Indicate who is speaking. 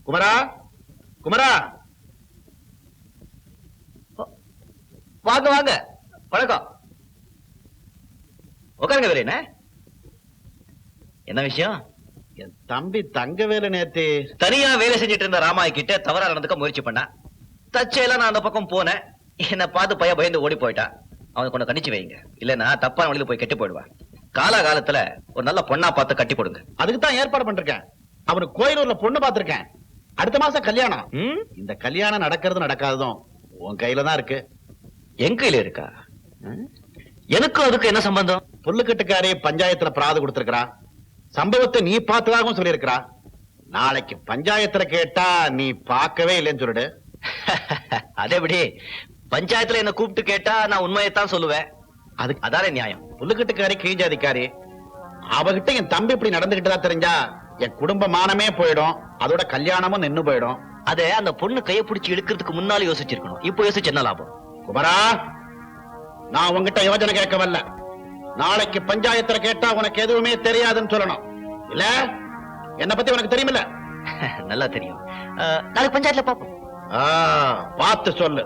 Speaker 1: குமரா, குமரா,
Speaker 2: வாங்க வாங்க, வணக்கம். உட்காருங்க வீரே. என்ன விஷயம்?
Speaker 1: என் தம்பி தங்கவேலு நேத்து
Speaker 2: தனியா வேலை செஞ்சுட்டு இருந்த ராமாய் கிட்ட தவறா நடந்துக்க முயற்சி பண்ணா. தச்சையில நான் அந்த பக்கம் போனேன். என்ன பார்த்து பையன் பயந்து ஓடி போயிட்டா. அவனை கொண்டு கணிச்சு வைங்க, இல்லன்னா தப்பான வழியில போய் கெட்டு போயிடுவான். காலகாலத்துல ஒரு நல்ல பொண்ணா பார்த்து கட்டி போடுங்க.
Speaker 1: அதுக்கு தான் ஏற்பாடு பண்ணிருக்கேன். அவனுக்கு கோயிலூர்ல பொண்ணு பார்த்திருக்கேன். அடுத்த மாசம் கல்யாணம். இந்த கல்யாணம் நடக்கிறது நடக்காததும் உன் கையில தான் இருக்கு.
Speaker 2: என் கையில இருக்கா? எனக்கும் அதுக்கு என்ன சம்பந்தம்?
Speaker 1: புல்லுக்கட்டுக்காரி பஞ்சாயத்துல பிராது கொடுத்திருக்கிறா. சம்பவத்தை நீ பார்த்ததாகவும் சொல்லியிருக்கிறா. நாளைக்கு பஞ்சாயத்துல கேட்டா நீ பார்க்கவே இல்லைன்னு சொல்லிடு.
Speaker 2: அதேபடி பஞ்சாயத்துல என்ன கூப்பிட்டு கேட்டா நான் உண்மையைத்தான் சொல்லுவேன்.
Speaker 1: அதுக்கு
Speaker 2: அதானே நியாயம்.
Speaker 1: புல்லுக்கட்டுக்காரி கீழ்ஜாதிக்காரி. அவகிட்ட என் தம்பி இப்படி நடந்துகிட்டுதான் தெரிஞ்சா என் குடும்ப மானமே போயிடும். அதோட கல்யாணமும் நின்னு போயிடும்.
Speaker 2: அதே அந்த பொண்ணு கையை பிடிச்சி இழுக்கிறதுக்கு முன்னால யோசிச்சிருக்கணும். இப்போ யோசிச்சு என்ன லாபம்?
Speaker 1: குமரா, நான் உங்ககிட்ட யோஜனை கேட்க வரல. நாளைக்கு பஞ்சாயத்துல கேட்டா உனக்கு எதுவுமே தெரியாதுன்னு சொல்லணும். இல்ல என்ன பத்தி உனக்கு தெரியுமில்ல?
Speaker 2: நல்லா தெரியும். நாளைக்கு பஞ்சாயத்துல பாப்போம்.
Speaker 1: பார்த்து சொல்லு.